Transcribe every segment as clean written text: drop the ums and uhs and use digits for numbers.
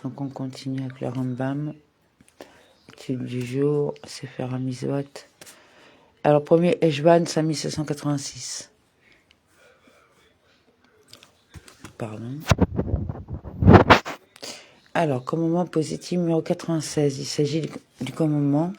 Donc on continue avec le Rambam. Étude du jour, Sefer HaMizvot. Alors premier Eshvan 5786. Pardon. Alors commandement positif numéro 96. Il s'agit du commandement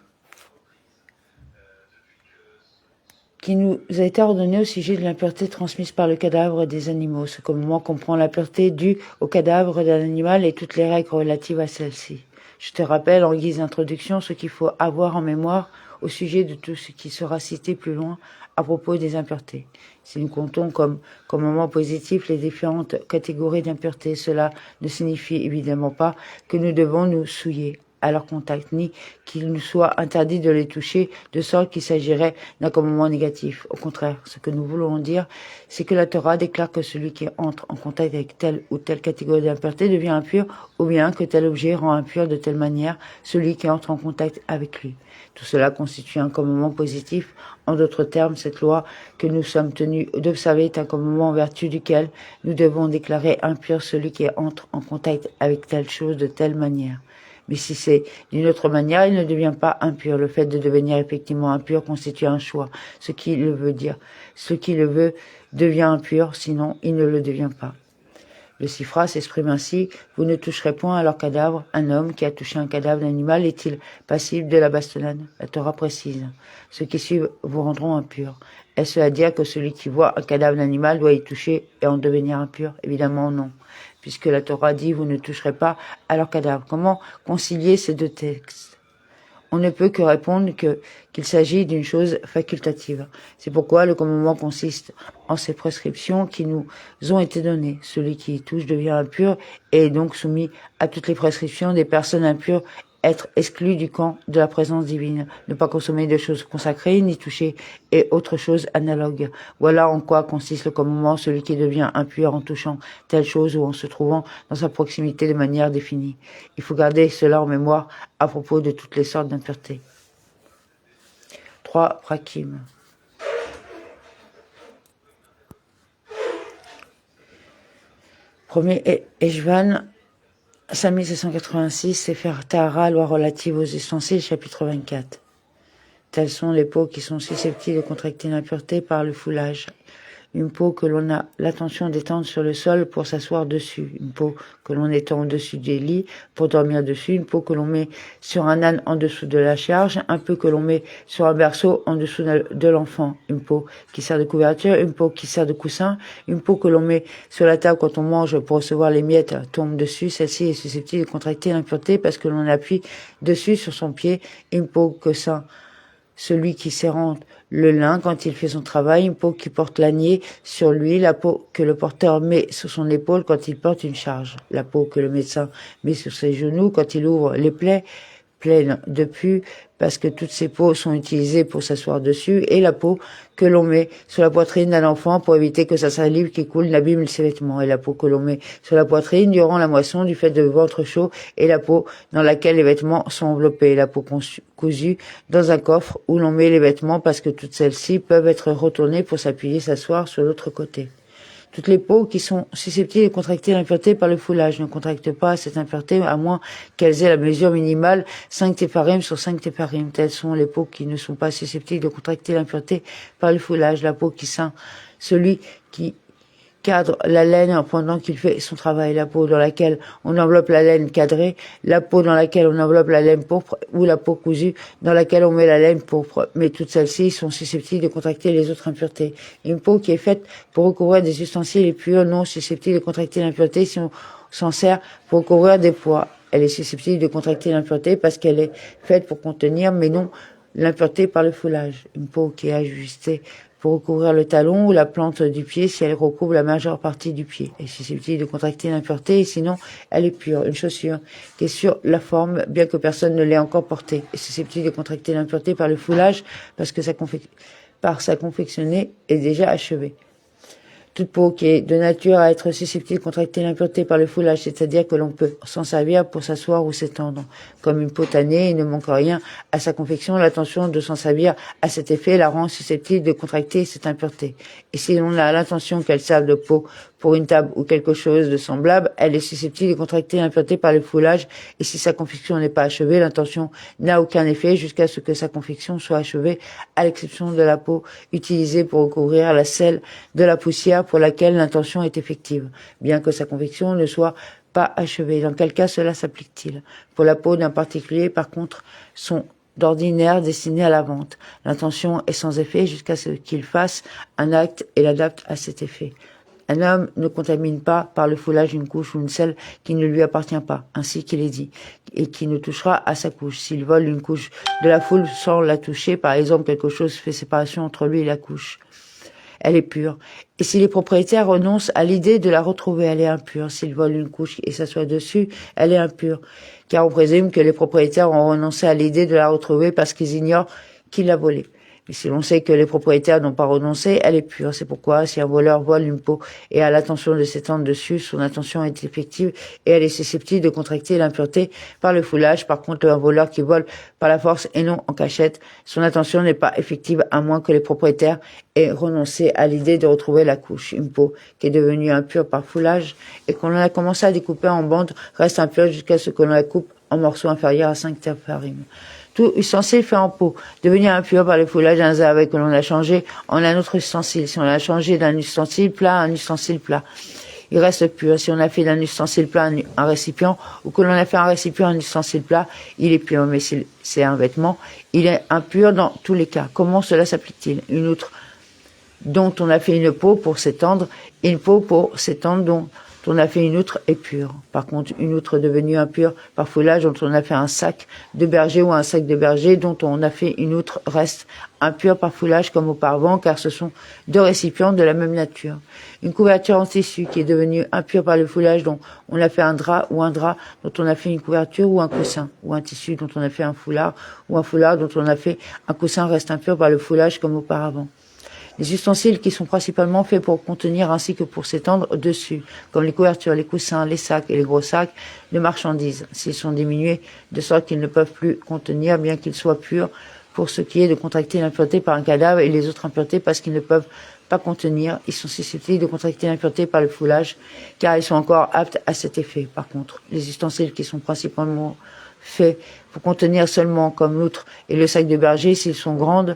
qui nous a été ordonné au sujet de l'impureté transmise par le cadavre des animaux. Ce commandement comprend l'impureté due au cadavre d'un animal et toutes les règles relatives à celle-ci. Je te rappelle en guise d'introduction ce qu'il faut avoir en mémoire au sujet de tout ce qui sera cité plus loin à propos des impuretés. Si nous comptons comme commandement positif les différentes catégories d'impuretés, cela ne signifie évidemment pas que nous devons nous souiller à leur contact, ni qu'il nous soit interdit de les toucher, de sorte qu'il s'agirait d'un commandement négatif. Au contraire, ce que nous voulons dire, c'est que la Torah déclare que celui qui entre en contact avec telle ou telle catégorie d'impureté devient impur, ou bien que tel objet rend impur de telle manière celui qui entre en contact avec lui. Tout cela constitue un commandement positif. En d'autres termes, cette loi que nous sommes tenus d'observer est un commandement en vertu duquel nous devons déclarer impur celui qui entre en contact avec telle chose de telle manière. Mais si c'est d'une autre manière, il ne devient pas impur. Le fait de devenir effectivement impur constitue un choix. Ce qui le veut dire. Ce qui le veut devient impur, sinon il ne le devient pas. Le Sifra s'exprime ainsi: vous ne toucherez point à leur cadavre. Un homme qui a touché un cadavre d'animal est-il passible de la bastonnade? La Torah précise: ceux qui suivent vous rendront impurs. Est-ce à dire que celui qui voit un cadavre d'animal doit y toucher et en devenir impur? Évidemment non, puisque la Torah dit: vous ne toucherez pas à leur cadavre. Comment concilier ces deux textes? On ne peut que répondre qu'il s'agit d'une chose facultative. C'est pourquoi le commandement consiste en ces prescriptions qui nous ont été données. Celui qui y touche devient impur et est donc soumis à toutes les prescriptions des personnes impures, être exclu du camp de la présence divine, ne pas consommer de choses consacrées, ni toucher et autre chose analogue. Voilà en quoi consiste le commandement: celui qui devient impur en touchant telle chose ou en se trouvant dans sa proximité de manière définie. Il faut garder cela en mémoire à propos de toutes les sortes d'impuretés. 3 prakim. Premier Eshvan 5786, Sefer Tahara, loi relative aux ustensiles, chapitre 24. Telles sont les peaux qui sont susceptibles de contracter l'impureté par le foulage. Une peau que l'on a l'intention d'étendre sur le sol pour s'asseoir dessus. Une peau que l'on étend au-dessus des lits pour dormir dessus. Une peau que l'on met sur un âne en dessous de la charge. Un peu que l'on met sur un berceau en dessous de l'enfant. Une peau qui sert de couverture. Une peau qui sert de coussin. Une peau que l'on met sur la table quand on mange pour recevoir les miettes tombe dessus. Celle-ci est susceptible de contracter l'impureté parce que l'on appuie dessus sur son pied. Une peau que ça, celui qui s'érante le lin quand il fait son travail, une peau qui porte l'ânier sur lui, la peau que le porteur met sur son épaule quand il porte une charge, la peau que le médecin met sur ses genoux quand il ouvre les plaies pleines de pus, parce que toutes ces peaux sont utilisées pour s'asseoir dessus, et la peau que l'on met sur la poitrine d'un enfant pour éviter que sa salive qui coule n'abîme ses vêtements, et la peau que l'on met sur la poitrine durant la moisson du fait de ventre chaud, et la peau dans laquelle les vêtements sont enveloppés, et la peau cousue dans un coffre où l'on met les vêtements parce que toutes celles-ci peuvent être retournées pour s'asseoir sur l'autre côté. Toutes les peaux qui sont susceptibles de contracter l'impureté par le foulage ne contractent pas cette impureté à moins qu'elles aient la mesure minimale 5 téparim sur 5 téparim. Telles sont les peaux qui ne sont pas susceptibles de contracter l'impureté par le foulage. La peau qui sent celui qui cadre la laine pendant qu'il fait son travail, la peau dans laquelle on enveloppe la laine cadrée, la peau dans laquelle on enveloppe la laine pourpre ou la peau cousue dans laquelle on met la laine pourpre. Mais toutes celles-ci sont susceptibles de contracter les autres impuretés. Une peau qui est faite pour recouvrir des ustensiles est pure, non susceptible de contracter l'impureté si on s'en sert pour recouvrir des poids. Elle est susceptible de contracter l'impureté parce qu'elle est faite pour contenir, mais non l'impureté par le foulage. Une peau qui est ajustée pour recouvrir le talon ou la plante du pied si elle recouvre la majeure partie du pied. Elle est susceptible de contracter l'impureté et sinon elle est pure. Une chaussure qui est sur la forme, bien que personne ne l'ait encore portée, est susceptible de contracter l'impureté par le foulage parce que par sa confectionnée est déjà achevée. Toute peau qui est de nature à être susceptible de contracter l'impureté par le foulage, c'est-à-dire que l'on peut s'en servir pour s'asseoir ou s'étendre. Comme une peau tannée, il ne manque rien à sa confection. L'intention de s'en servir à cet effet la rend susceptible de contracter cette impureté. Et si l'on a l'intention qu'elle serve de peau pour une table ou quelque chose de semblable, elle est susceptible de contracter l'impureté par le foulage, et si sa confection n'est pas achevée, l'intention n'a aucun effet jusqu'à ce que sa confection soit achevée, à l'exception de la peau utilisée pour recouvrir la selle de la poussière pour laquelle l'intention est effective, bien que sa confection ne soit pas achevée. Dans quel cas cela s'applique-t-il? Pour la peau d'un particulier, par contre, sont d'ordinaire destinés à la vente. L'intention est sans effet jusqu'à ce qu'il fasse un acte et l'adapte à cet effet. Un homme ne contamine pas par le foulage une couche ou une selle qui ne lui appartient pas, ainsi qu'il est dit, et qui ne touchera à sa couche. S'il vole une couche de la foule sans la toucher, par exemple, quelque chose fait séparation entre lui et la couche, elle est pure. Et si les propriétaires renoncent à l'idée de la retrouver, elle est impure. S'ils volent une couche et s'assoient dessus, elle est impure. Car on présume que les propriétaires ont renoncé à l'idée de la retrouver parce qu'ils ignorent qui l'a volée. Mais si l'on sait que les propriétaires n'ont pas renoncé, elle est pure. C'est pourquoi, si un voleur vole une peau et a l'intention de s'étendre dessus, son intention est effective et elle est susceptible de contracter l'impureté par le foulage. Par contre, un voleur qui vole par la force et non en cachette, son intention n'est pas effective à moins que les propriétaires aient renoncé à l'idée de retrouver la couche. Une peau qui est devenue impure par foulage et qu'on a commencé à découper en bandes reste impure jusqu'à ce qu'on la coupe en morceaux inférieurs à 5 tépharim. Tout ustensile fait en peau, devenir impur par le foulage d'un zavet que l'on a changé en un autre ustensile. Si on l'a changé d'un ustensile plat à un ustensile plat, il reste pur. Si on a fait d'un ustensile plat un récipient, ou que l'on a fait un récipient un ustensile plat, il est pur. Mais si c'est un vêtement, il est impur dans tous les cas. Comment cela s'applique-t-il? Une outre dont on a fait une peau pour s'étendre, et une peau pour s'étendre dont on a fait une outre est pure. Par contre, une outre devenue impure par foulage dont on a fait un sac de berger ou un sac de berger dont on a fait une outre reste impure par foulage comme auparavant, car ce sont deux récipients de la même nature. Une couverture en tissu qui est devenue impure par le foulage dont on a fait un drap ou un drap dont on a fait une couverture ou un coussin, ou un tissu dont on a fait un foulard ou un foulard dont on a fait un coussin reste impur par le foulage comme auparavant. Les ustensiles qui sont principalement faits pour contenir ainsi que pour s'étendre dessus, comme les couvertures, les coussins, les sacs et les gros sacs de marchandises, s'ils sont diminués de sorte qu'ils ne peuvent plus contenir, bien qu'ils soient purs, pour ce qui est de contracter l'impureté par un cadavre et les autres impuretés parce qu'ils ne peuvent pas contenir, ils sont susceptibles de contracter l'impureté par le foulage, car ils sont encore aptes à cet effet. Par contre, les ustensiles qui sont principalement faits pour contenir seulement, comme l'outre et le sac de berger, s'ils sont grandes,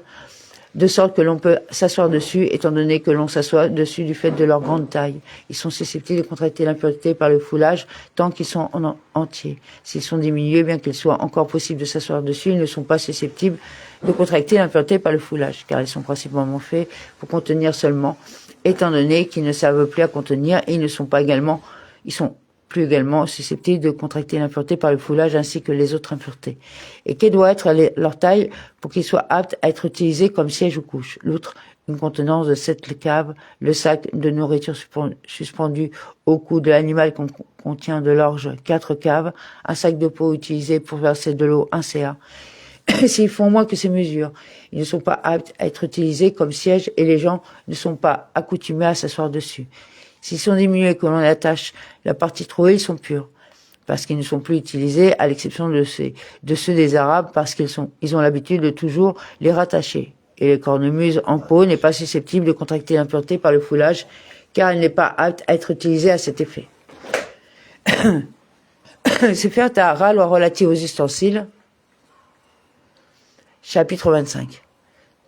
de sorte que l'on peut s'asseoir dessus, étant donné que l'on s'assoit dessus du fait de leur grande taille. Ils sont susceptibles de contracter l'impureté par le foulage tant qu'ils sont en entier. S'ils sont diminués, bien qu'il soit encore possible de s'asseoir dessus, ils ne sont pas susceptibles de contracter l'impureté par le foulage, car ils sont principalement faits pour contenir seulement, étant donné qu'ils ne servent plus à contenir et ils sont plus également susceptibles de contracter l'impureté par le foulage ainsi que les autres impuretés. Et quelle doit être leur taille pour qu'ils soient aptes à être utilisés comme siège ou couche? L'outre, une contenance de 7 caves, le sac de nourriture suspendu au cou de l'animal contient de l'orge 4 caves, un sac de peau utilisé pour verser de l'eau, un CA. S'ils font moins que ces mesures, ils ne sont pas aptes à être utilisés comme siège et les gens ne sont pas accoutumés à s'asseoir dessus. S'ils sont diminués et que l'on attache la partie trouée, ils sont purs, parce qu'ils ne sont plus utilisés, à l'exception de ceux des Arabes, parce ils ont l'habitude de toujours les rattacher. Et le cornemuse en peau n'est pas susceptible de contracter l'impureté par le foulage, car elle n'est pas apte à être utilisée à cet effet. Sefer Tahara, loi relative aux ustensiles, chapitre 25.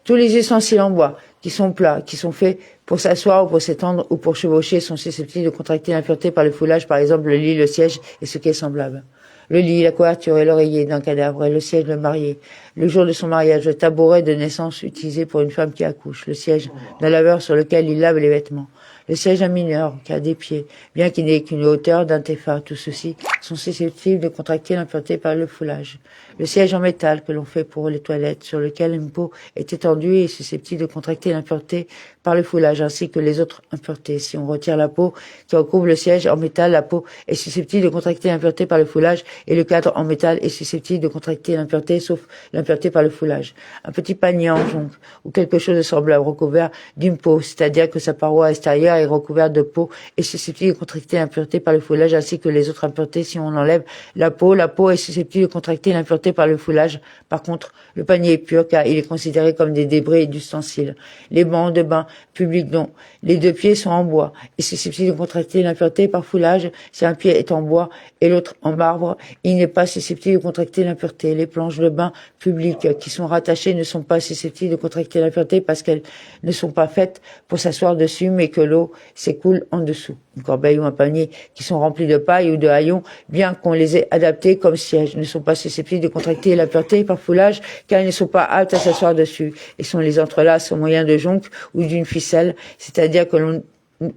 Tous les ustensiles en bois, qui sont plats, qui sont faits pour s'asseoir ou pour s'étendre ou pour chevaucher, sont susceptibles de contracter l'impureté par le foulage, par exemple le lit, le siège et ce qui est semblable. Le lit, la couverture et l'oreiller d'un cadavre, et le siège, le marié. Le jour de son mariage, le tabouret de naissance utilisé pour une femme qui accouche. Le siège d'un laveur sur lequel il lave les vêtements. Le siège d'un mineur qui a des pieds, bien qu'il n'ait qu'une hauteur d'un tépha. Tout ceci sont susceptibles de contracter l'impureté par le foulage. Le siège en métal que l'on fait pour les toilettes, sur lequel une peau est étendue et est susceptible de contracter l'impureté par le foulage, ainsi que les autres impuretés. Si on retire la peau qui recouvre le siège en métal, la peau est susceptible de contracter l'impureté par le foulage et le cadre en métal est susceptible de contracter l'impureté, sauf l'impureté par le foulage. Un petit panier en jonc ou quelque chose de semblable recouvert d'une peau, c'est-à-dire que sa paroi extérieure est recouverte de peau, est susceptible de contracter l'impureté par le foulage, ainsi que les autres impuretés. Si on enlève la peau est susceptible de contracter l'impureté par le foulage. Par contre, le panier est pur car il est considéré comme des débris d'ustensiles. Les bancs de bain public dont les deux pieds sont en bois et susceptibles de contracter l'impureté par foulage. Si un pied est en bois et l'autre en marbre, il n'est pas susceptible de contracter l'impureté. Les planches de bain publiques qui sont rattachées ne sont pas susceptibles de contracter l'impureté parce qu'elles ne sont pas faites pour s'asseoir dessus, mais que l'eau s'écoule en dessous. Une corbeille ou un panier qui sont remplis de paille ou de haillons, bien qu'on les ait adaptés comme sièges, ne sont pas susceptibles de contracter l'impureté par foulage, car elles ne sont pas aptes à s'asseoir dessus, et sont les entrelaces au moyen de joncs ou d'une ficelle, c'est-à-dire que l'on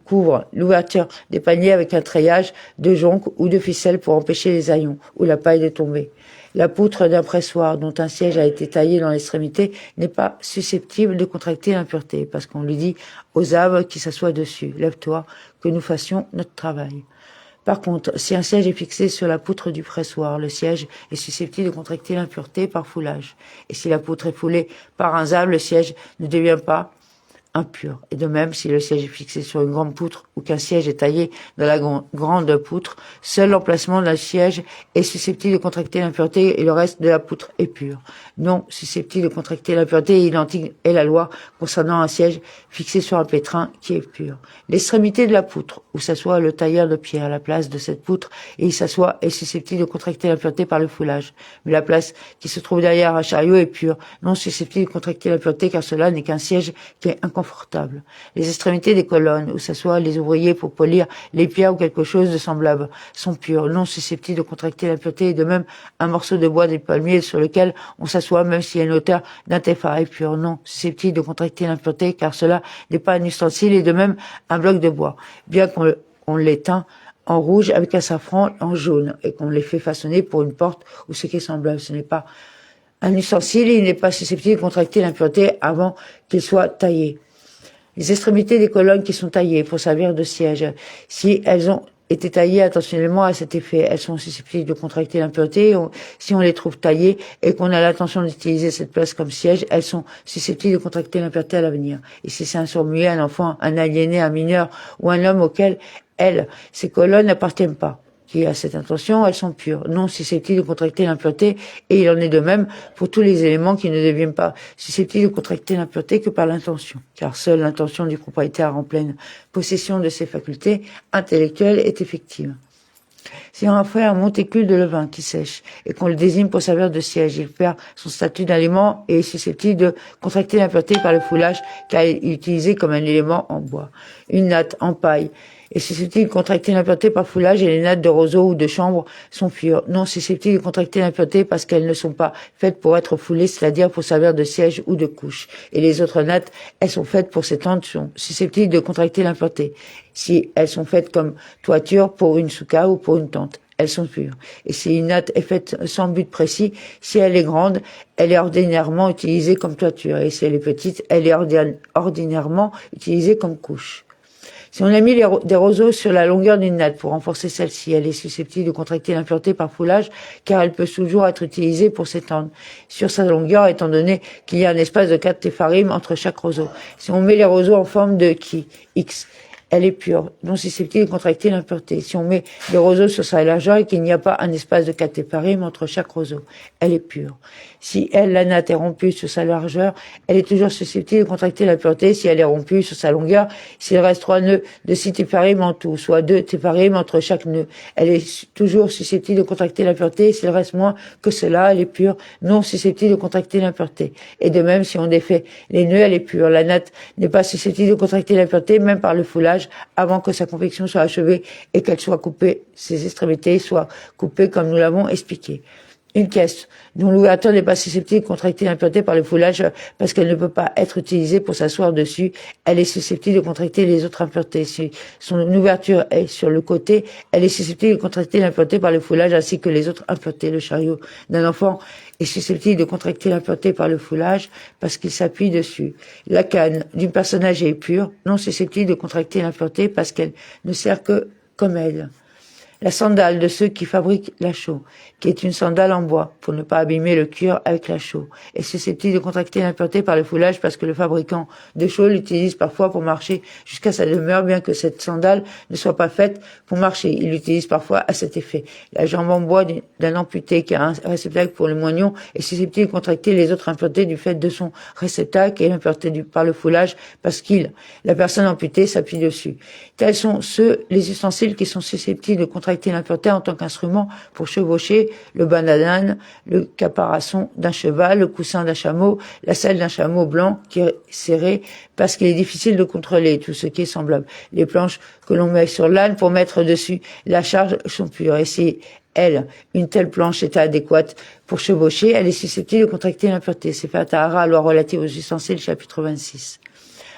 couvre l'ouverture des paniers avec un treillage de joncs ou de ficelle pour empêcher les haillons ou la paille de tomber. La poutre d'un pressoir dont un siège a été taillé dans l'extrémité n'est pas susceptible de contracter l'impureté parce qu'on lui dit aux âmes qui s'assoient dessus, lève-toi, que nous fassions notre travail. Par contre, si un siège est fixé sur la poutre du pressoir, le siège est susceptible de contracter l'impureté par foulage. Et si la poutre est foulée par un zab, le siège ne devient pas impur. Et de même, si le siège est fixé sur une grande poutre ou qu'un siège est taillé dans la grande poutre, seul l'emplacement d'un siège est susceptible de contracter l'impureté et le reste de la poutre est pur. Non susceptible de contracter l'impureté identique est la loi concernant un siège fixé sur un pétrin qui est pur. L'extrémité de la poutre, où s'assoit le tailleur de pierre à la place de cette poutre et il s'assoit, est susceptible de contracter l'impureté par le foulage. Mais la place qui se trouve derrière un chariot est pure, non susceptible de contracter l'impureté car cela n'est qu'un siège qui est inconfortable. Les extrémités des colonnes, où s'assoient les ouvriers pour polir les pierres ou quelque chose de semblable, sont pures, non susceptibles de contracter l'impureté et de même un morceau de bois des palmiers sur lequel on s'assoit même s'il y a une hauteur d'un téphah est pur, non susceptible de contracter l'impureté car cela n'est pas un ustensile et de même un bloc de bois, bien qu'on les teint en rouge avec un safran en jaune et qu'on les fait façonner pour une porte ou ce qui est semblable. Ce n'est pas un ustensile et il n'est pas susceptible de contracter l'impureté avant qu'il soit taillé. Les extrémités des colonnes qui sont taillées pour servir de siège, si elles ont été taillées attentionnellement à cet effet, elles sont susceptibles de contracter l'impureté. Si on les trouve taillées et qu'on a l'intention d'utiliser cette place comme siège, elles sont susceptibles de contracter l'impureté à l'avenir. Et si c'est un sourd-muet, un enfant, un aliéné, un mineur ou un homme auquel ces colonnes n'appartiennent pas, qui a cette intention, elles sont pures, non susceptibles de contracter l'impureté, et il en est de même pour tous les éléments qui ne deviennent pas susceptibles de contracter l'impureté que par l'intention, car seule l'intention du propriétaire en pleine possession de ses facultés intellectuelles est effective. Si on a fait un montécule de levain qui sèche et qu'on le désigne pour servir de siège, il perd son statut d'aliment et est susceptible de contracter l'impureté par le foulage car il est utilisé comme un élément en bois. Une natte en paille est susceptible de contracter l'impureté par foulage et les nattes de roseau ou de chanvre sont pures, non susceptibles de contracter l'impureté parce qu'elles ne sont pas faites pour être foulées, c'est-à-dire pour servir de siège ou de couche. Et les autres nattes, elles sont faites pour s'étendre, sont susceptibles de contracter l'impureté. Si elles sont faites comme toiture pour une souka ou pour une tente, elles sont pures. Et si une natte est faite sans but précis, si elle est grande, elle est ordinairement utilisée comme toiture. Et si elle est petite, elle est ordinairement utilisée comme couche. Si on a mis des roseaux sur la longueur d'une natte pour renforcer celle-ci, elle est susceptible de contracter l'impureté par foulage, car elle peut toujours être utilisée pour s'étendre sur sa longueur, étant donné qu'il y a un espace de 4 tépharim entre chaque roseau. Si on met les roseaux en forme de X, elle est pure, non susceptible de contracter l'impureté. Si on met des roseaux sur sa largeur et qu'il n'y a pas un espace de 4 tépharim entre chaque roseau, elle est pure. Si la natte est rompue sur sa largeur, elle est toujours susceptible de contracter l'impureté si elle est rompue sur sa longueur. S'il reste 3 nœuds de 6 tépharim en tout, soit 2 tépharim entre chaque nœud, elle est toujours susceptible de contracter l'impureté. S'il reste moins que cela, elle est pure, non susceptible de contracter l'impureté. Et de même, si on défait les nœuds, elle est pure. La natte n'est pas susceptible de contracter l'impureté, même par le foulage, avant que sa confection soit achevée et qu'elle soit coupée, ses extrémités soient coupées comme nous l'avons expliqué. Une caisse dont l'ouverture n'est pas susceptible de contracter l'impureté par le foulage parce qu'elle ne peut pas être utilisée pour s'asseoir dessus, elle est susceptible de contracter les autres impuretés. Si son ouverture est sur le côté, elle est susceptible de contracter l'impureté par le foulage ainsi que les autres impuretés. Le chariot d'un enfant est susceptible de contracter l'impureté par le foulage parce qu'il s'appuie dessus. La canne d'une personne âgée est pure, non susceptible de contracter l'impureté parce qu'elle ne sert que comme elle. La sandale de ceux qui fabriquent la chaux, qui est une sandale en bois, pour ne pas abîmer le cuir avec la chaux, est susceptible de contracter l'impureté par le foulage parce que le fabricant de chaux l'utilise parfois pour marcher jusqu'à sa demeure, bien que cette sandale ne soit pas faite pour marcher. Il l'utilise parfois à cet effet. La jambe en bois d'un amputé qui a un réceptacle pour le moignon est susceptible de contracter les autres impuretés du fait de son réceptacle et l'impureté par le foulage parce la personne amputée s'appuie dessus. Tels sont les ustensiles qui sont susceptibles de contracter l'impureté en tant qu'instrument pour chevaucher: le bananane, le caparasson d'un cheval, le coussin d'un chameau, la selle d'un chameau blanc qui est serré parce qu'il est difficile de contrôler tout ce qui est semblable. Les planches que l'on met sur l'âne pour mettre dessus la charge sont pures. Et si une telle planche est adéquate pour chevaucher, elle est susceptible de contracter l'impureté. C'est Fatahara, loi relative aux ustensiles, chapitre 26.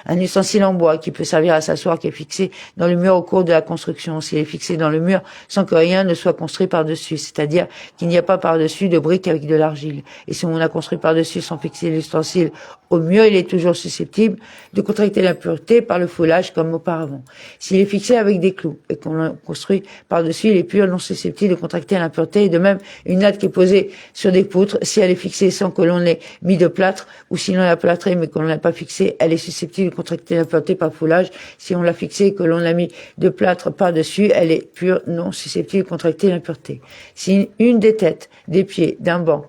Un ustensile en bois qui peut servir à s'asseoir, qui est fixé dans le mur au cours de la construction, s'il est fixé dans le mur sans que rien ne soit construit par-dessus, c'est-à-dire qu'il n'y a pas par-dessus de briques avec de l'argile. Et si on a construit par-dessus sans fixer l'ustensile au mur, il est toujours susceptible de contracter l'impureté par le foulage comme auparavant. S'il est fixé avec des clous et qu'on l'a construit par-dessus, il est pur, non susceptible de contracter l'impureté. Et de même, une natte qui est posée sur des poutres, si elle est fixée sans que l'on ait mis de plâtre, ou si l'on l'a plâtrée mais qu'on ne l'a pas fixée, elle est susceptible de contracter l'impureté par foulage. Si on l'a fixée et que l'on a mis de plâtre par-dessus, elle est pure, non susceptible de contracter l'impureté. Si une des têtes, des pieds, d'un banc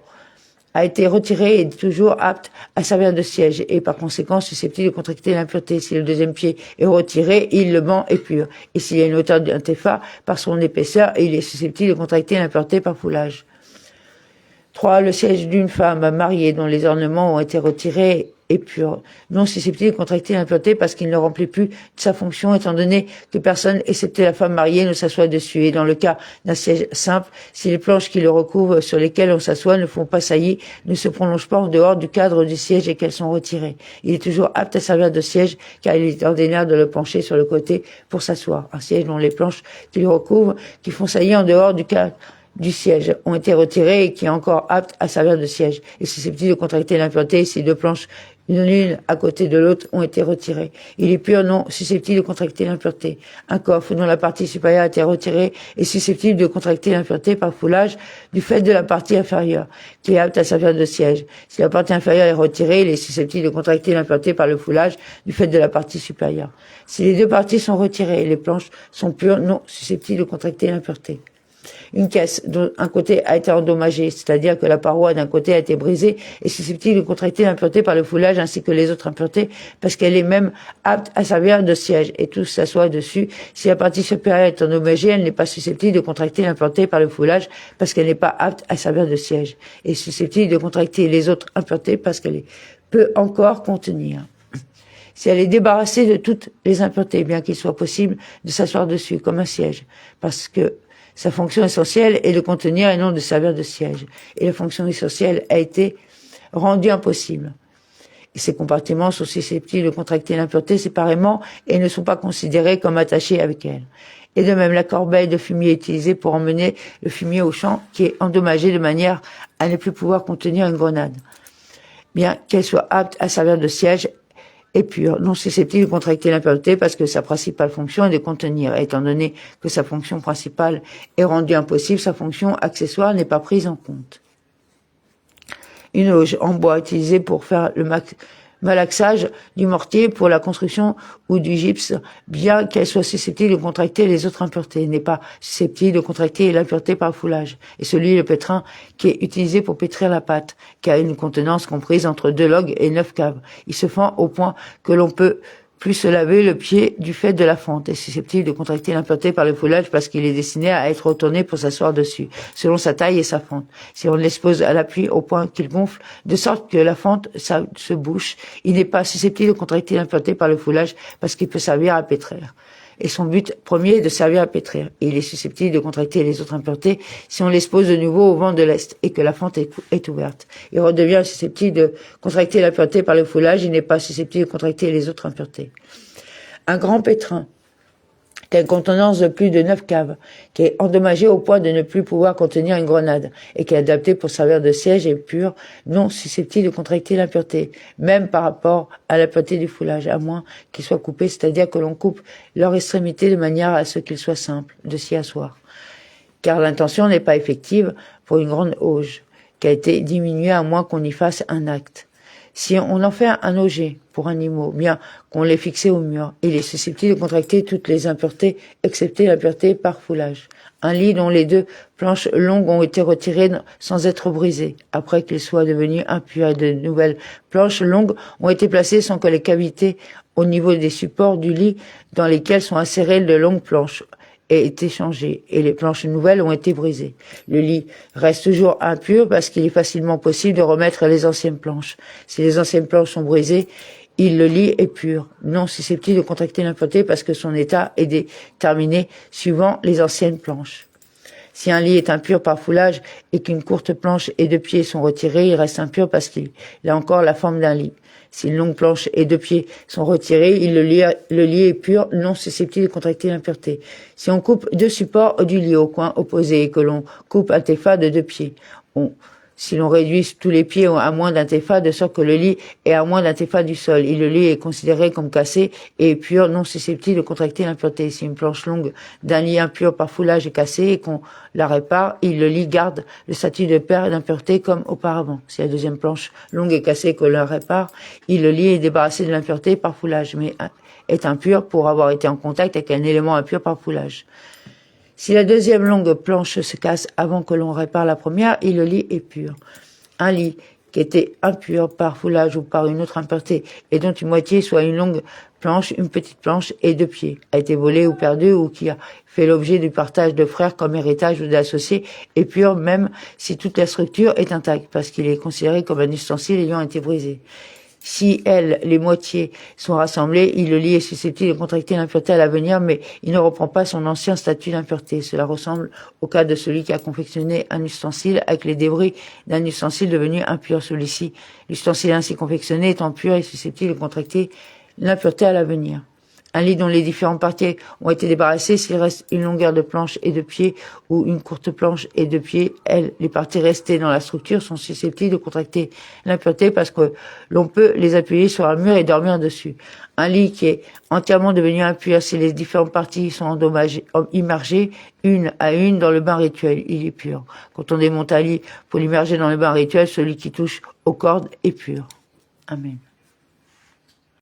a été retirée et est toujours apte à servir de siège et par conséquent susceptible de contracter l'impureté. Si le deuxième pied est retiré, le banc est pur. Et s'il y a une hauteur d'un tefa par son épaisseur, il est susceptible de contracter l'impureté par foulage. 3. Le siège d'une femme mariée dont les ornements ont été retirés est pur, non susceptible de contracter l'impureté parce qu'il ne remplit plus de sa fonction étant donné que personne, excepté la femme mariée, ne s'assoit dessus. Et dans le cas d'un siège simple, si les planches qui le recouvrent sur lesquelles on s'assoit ne font pas saillie, ne se prolongent pas en dehors du cadre du siège et qu'elles sont retirées, il est toujours apte à servir de siège car il est ordinaire de le pencher sur le côté pour s'asseoir. Un siège dont les planches qui le recouvrent, qui font saillie en dehors du cadre du siège, ont été retirées et qui est encore apte à servir de siège et susceptible de contracter l'impureté si deux planches l'une à côté de l'autre ont été retirées. Il est pur, non susceptible de contracter l'impureté. Un coffre dont la partie supérieure a été retirée est susceptible de contracter l'impureté par foulage du fait de la partie inférieure, qui est apte à servir de siège. Si la partie inférieure est retirée, il est susceptible de contracter l'impureté par le foulage du fait de la partie supérieure. Si les deux parties sont retirées, les planches sont pures, non susceptibles de contracter l'impureté. Une caisse dont un côté a été endommagé, c'est-à-dire que la paroi d'un côté a été brisée, est susceptible de contracter l'impureté par le foulage ainsi que les autres impuretés parce qu'elle est même apte à servir de siège et tout s'assoit dessus. Si la partie supérieure est endommagée, elle n'est pas susceptible de contracter l'impureté par le foulage parce qu'elle n'est pas apte à servir de siège et est susceptible de contracter les autres impuretés parce qu'elle peut encore contenir. Si elle est débarrassée de toutes les impuretés, bien qu'il soit possible de s'asseoir dessus comme un siège, parce que sa fonction essentielle est de contenir et non de servir de siège. Et la fonction essentielle a été rendue impossible. Et ces compartiments sont susceptibles de contracter l'impureté séparément et ne sont pas considérés comme attachés avec elle. Et de même, la corbeille de fumier utilisée pour emmener le fumier au champ qui est endommagée de manière à ne plus pouvoir contenir une grenade. Bien qu'elle soit apte à servir de siège, est pure, non susceptible de contracter l'impureté parce que sa principale fonction est de contenir. Étant donné que sa fonction principale est rendue impossible, sa fonction accessoire n'est pas prise en compte. Une auge en bois utilisée pour faire le malaxage du mortier pour la construction ou du gypse, bien qu'elle soit susceptible de contracter les autres impuretés, n'est pas susceptible de contracter l'impureté par foulage. Et celui, le pétrin, qui est utilisé pour pétrir la pâte, qui a une contenance comprise entre 2 logs et 9 caves. Il se fend au point que l'on peut plus se laver le pied du fait de la fente, est susceptible de contracter l'impureté par le foulage parce qu'il est destiné à être retourné pour s'asseoir dessus, selon sa taille et sa fente. Si on l'expose à l'appui au point qu'il gonfle, de sorte que la fente se bouche, il n'est pas susceptible de contracter l'impureté par le foulage parce qu'il peut servir à pétrir. Et son but premier est de servir à pétrir. Et il est susceptible de contracter les autres impuretés si on l'expose de nouveau au vent de l'Est et que la fente est ouverte. Il redevient susceptible de contracter l'impureté par le foulage, il n'est pas susceptible de contracter les autres impuretés. Un grand pétrin qui a une contenance de plus de 9 caves, qui est endommagé au point de ne plus pouvoir contenir une grenade, et qui est adapté pour servir de siège et pur, non susceptible de contracter l'impureté, même par rapport à l'impureté du foulage, à moins qu'il soit coupé, c'est-à-dire que l'on coupe leur extrémité de manière à ce qu'il soit simple de s'y asseoir. car l'intention n'est pas effective pour une grande auge, qui a été diminuée à moins qu'on y fasse un acte. Si on en fait un auger pour un animal, bien qu'on l'ait fixé au mur, il est susceptible de contracter toutes les impuretés, excepté l'impureté par foulage. Un lit dont les 2 planches longues ont été retirées sans être brisées, après qu'il soit devenu impur, et de nouvelles planches longues ont été placées sans que les cavités au niveau des supports du lit dans lesquels sont insérées de longues planches aient été changées, et les planches nouvelles ont été brisées. Le lit reste toujours impur parce qu'il est facilement possible de remettre les anciennes planches. Si les anciennes planches sont brisées, le lit est pur, non susceptible de contracter l'impureté parce que son état est déterminé suivant les anciennes planches. Si un lit est impur par foulage et qu'une courte planche et 2 pieds sont retirés, il reste impur parce qu'il a encore la forme d'un lit. Si une longue planche et 2 pieds sont retirés, le lit est pur, non susceptible de contracter l'impureté. Si on coupe 2 supports du lit au coin opposé et que l'on coupe un tépha de 2 pieds, si l'on réduit tous les pieds à moins d'un tépha, de sorte que le lit est à moins d'un tépha du sol, le lit est considéré comme cassé et pur, non susceptible de contracter l'impureté. Si une planche longue d'un lit impur par foulage est cassée et qu'on la répare, le lit garde le statut de paire d'impureté comme auparavant. Si la deuxième planche longue est cassée et qu'on la répare, le lit est débarrassé de l'impureté par foulage, mais est impur pour avoir été en contact avec un élément impur par foulage. Si la deuxième longue planche se casse avant que l'on répare la première, le lit est pur. Un lit qui était impur par foulage ou par une autre impureté et dont une moitié soit une longue planche, une petite planche et 2 pieds, a été volé ou perdu ou qui a fait l'objet du partage de frères comme héritage ou d'associés, est pur même si toute la structure est intacte parce qu'il est considéré comme un ustensile ayant été brisé. Si les moitiés sont rassemblées, le lit est susceptible de contracter l'impureté à l'avenir, mais il ne reprend pas son ancien statut d'impureté. Cela ressemble au cas de celui qui a confectionné un ustensile avec les débris d'un ustensile devenu impur. Celui-ci, l'ustensile ainsi confectionné étant pur et susceptible de contracter l'impureté à l'avenir. Un lit dont les différentes parties ont été débarrassées, s'il reste une longueur de planche et 2 pieds ou une courte planche et 2 pieds, les parties restées dans la structure sont susceptibles de contracter l'impureté parce que l'on peut les appuyer sur un mur et dormir dessus. Un lit qui est entièrement devenu impur si les différentes parties sont immergées une à une dans le bain rituel, il est pur. Quand on démonte un lit pour l'immerger dans le bain rituel, celui qui touche aux cordes est pur. Amen.